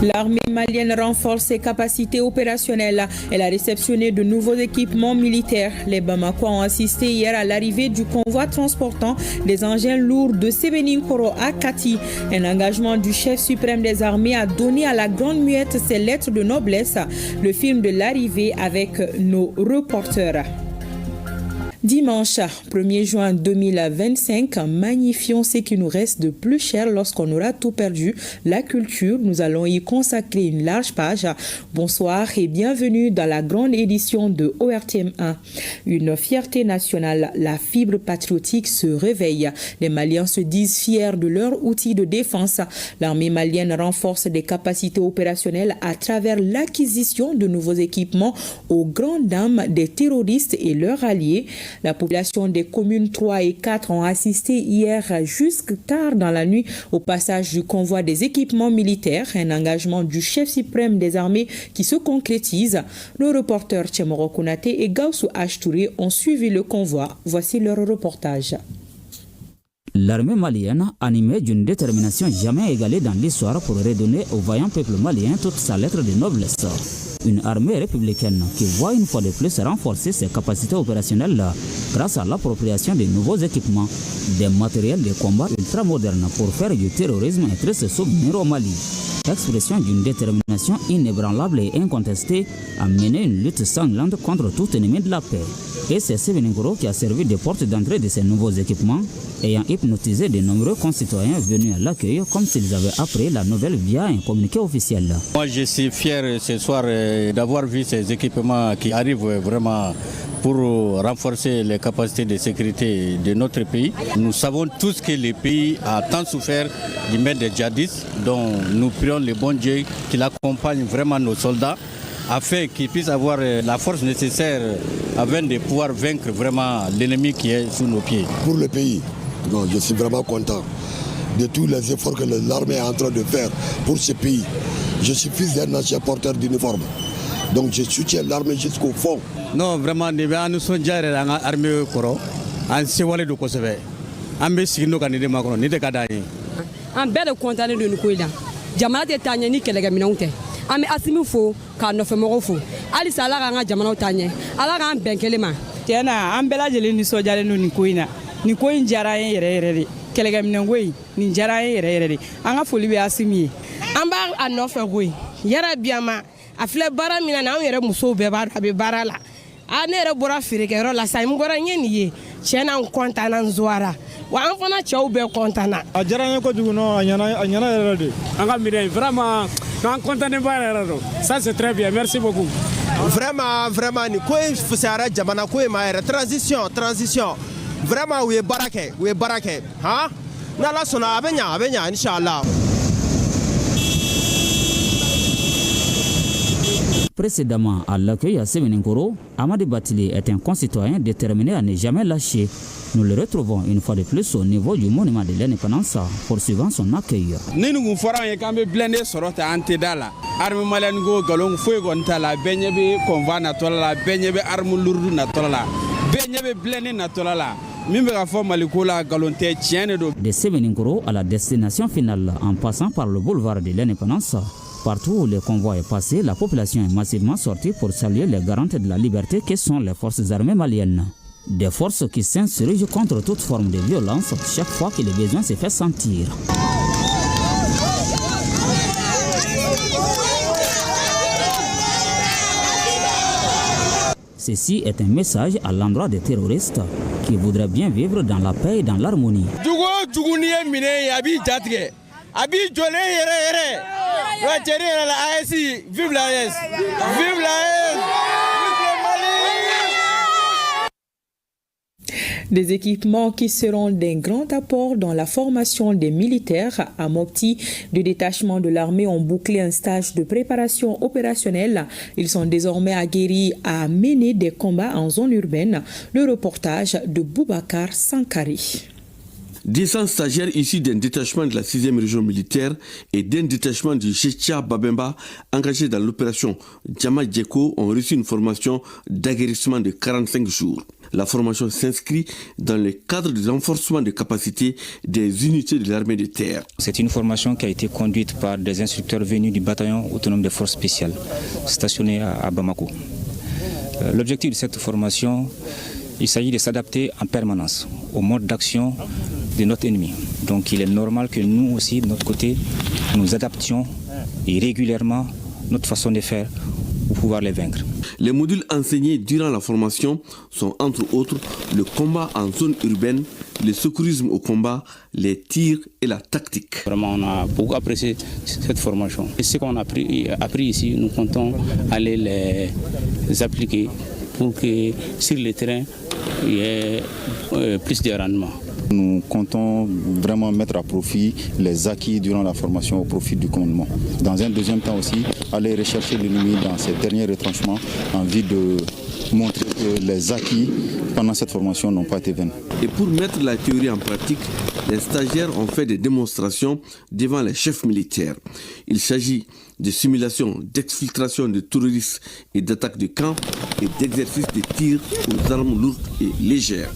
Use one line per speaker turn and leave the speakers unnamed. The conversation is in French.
L'armée malienne renforce ses capacités opérationnelles. Elle a réceptionné de nouveaux équipements militaires. Les Bamakois ont assisté hier à l'arrivée du convoi transportant des engins lourds de Sébenin-Koro à Kati. Un engagement du chef suprême des armées a donné à la Grande Muette ses lettres de noblesse. Le film de l'arrivée avec nos reporters. Dimanche 1er juin 2025, magnifions ce qui nous reste de plus cher lorsqu'on aura tout perdu, la culture. Nous allons y consacrer une large page. Bonsoir et bienvenue dans la grande édition de ORTM1. Une fierté nationale, la fibre patriotique se réveille. Les Maliens se disent fiers de leurs outils de défense. L'armée malienne renforce des capacités opérationnelles à travers l'acquisition de nouveaux équipements aux grandes dames des terroristes et leurs alliés. La population des communes 3 et 4 ont assisté hier jusque tard dans la nuit au passage du convoi des équipements militaires, un engagement du chef suprême des armées qui se concrétise. Nos reporters Tchemoro Konaté et Gaussou Ashtouri ont suivi le convoi. Voici leur reportage.
L'armée malienne, animée d'une détermination jamais égalée dans l'histoire pour redonner au vaillant peuple malien toute sa lettre de noblesse. Une armée républicaine qui voit une fois de plus renforcer ses capacités opérationnelles grâce à l'appropriation de nouveaux équipements, des matériels de combat ultramodernes pour faire du terrorisme un triste souvenir au Mali. Expression d'une détermination inébranlable et incontestée à mener une lutte sanglante contre tout ennemi de la paix. Et c'est Sébenin-Koro qui a servi de porte d'entrée de ces nouveaux équipements, ayant hypnotisé de nombreux concitoyens venus à l'accueil comme s'ils avaient appris la nouvelle via un communiqué officiel.
Moi je suis fier ce soir d'avoir vu ces équipements qui arrivent vraiment pour renforcer les capacités de sécurité de notre pays. Nous savons tous que le pays a tant souffert du maître des djihadistes, dont nous prions le bon Dieu qu'il accompagne vraiment nos soldats afin qu'ils puissent avoir la force nécessaire afin de pouvoir vaincre vraiment l'ennemi qui est sous nos pieds.
Pour le pays, non, je suis vraiment content de tous les efforts que l'armée est en train de faire pour ce pays. Je suis fils d'un ancien porteur d'uniforme. Donc je soutiens l'armée jusqu'au fond.
Non, vraiment, nous sommes déjà dans l'armée Koro. On s'est volé de Kosovo. On s'est signé nos candidats Macron. Ni de Kadaï.
On est bien content de nous couler. Jamana de Tanya ni kelega minonte. On est assis faux car nous faisons faux. Ali sala ranga jamana Tanya. Ala ranga benkelema.
Tiana, on bela jeli ni sojale no ni koina. Ni koin jara yere. Kelega minongwe ni jara yere. Anga foli be asimi.
Amba anofe gwe. Yara biama. Afle bara mina na yere muso be bara be bara la. Anere bora firike ro la sai mugora nyeni ye. Chena nkonta na nzuara. Wa anfana chau be kontana.
Ajara ko juguno anyana yere de.
Anga mire vraiment non contane bara ro. Ça c'est très bien. Merci beaucoup.
Vraiment ni ko fusara jamana ko ma yere transition. Vraiment we barake. Ha? Na la sona abenya inshallah.
Précédemment à l'accueil à Sébenin-Koro, Amadi Batili est un concitoyen déterminé à ne jamais lâcher. Nous le retrouvons une fois de plus au niveau du monument de l'indépendance, poursuivant son accueil.
Nous ferons un blindé sur notre antidala. Arme malengo galong fuego ntala benyebe konva na tolala benyebe arme lourde na tolala benyebe blindé na tolala.
De Sébenin-Koro à la destination finale, en passant par le boulevard de l'indépendance. Partout où le convoi est passé, la population est massivement sortie pour saluer les garantes de la liberté que sont les forces armées maliennes. Des forces qui s'insurgent contre toute forme de violence chaque fois que le besoin se fait sentir. Ceci est un message à l'endroit des terroristes qui voudraient bien vivre dans la paix et dans l'harmonie.
Abi jolé yere. Roger la AS, vive la AS. Vive la AS.
Des équipements qui seront d'un grand apport dans la formation des militaires. À Mopti, de détachement de l'armée ont bouclé un stage de préparation opérationnelle. Ils sont désormais aguerris à mener des combats en zone urbaine. Le reportage de Boubacar Sankari.
200 stagiaires issus d'un détachement de la 6e région militaire et d'un détachement du Checha Babemba engagés dans l'opération Djama Djeko ont reçu une formation d'aguerrissement de 45 jours. La formation s'inscrit dans le cadre du renforcement des capacités des unités de l'armée de terre.
C'est une formation qui a été conduite par des instructeurs venus du bataillon autonome des forces spéciales, stationné à Bamako. L'objectif de cette formation, il s'agit de s'adapter en permanence au mode d'action de notre ennemi. Donc il est normal que nous aussi, de notre côté, nous adaptions et régulièrement notre façon de faire pour pouvoir les vaincre.
Les modules enseignés durant la formation sont entre autres le combat en zone urbaine, le secourisme au combat, les tirs et la tactique.
Vraiment, on a beaucoup apprécié cette formation. Et ce qu'on a appris ici, nous comptons aller les appliquer pour que sur le terrain, il y ait plus de rendement.
Nous comptons vraiment mettre à profit les acquis durant la formation au profit du commandement. Dans un deuxième temps aussi, aller rechercher l'ennemi dans ses derniers retranchements en vue de montrer que les acquis pendant cette formation n'ont pas été vains.
Et pour mettre la théorie en pratique, les stagiaires ont fait des démonstrations devant les chefs militaires. Il s'agit de simulations d'exfiltration de terroristes et d'attaques de camps et d'exercices de tir aux armes lourdes et légères.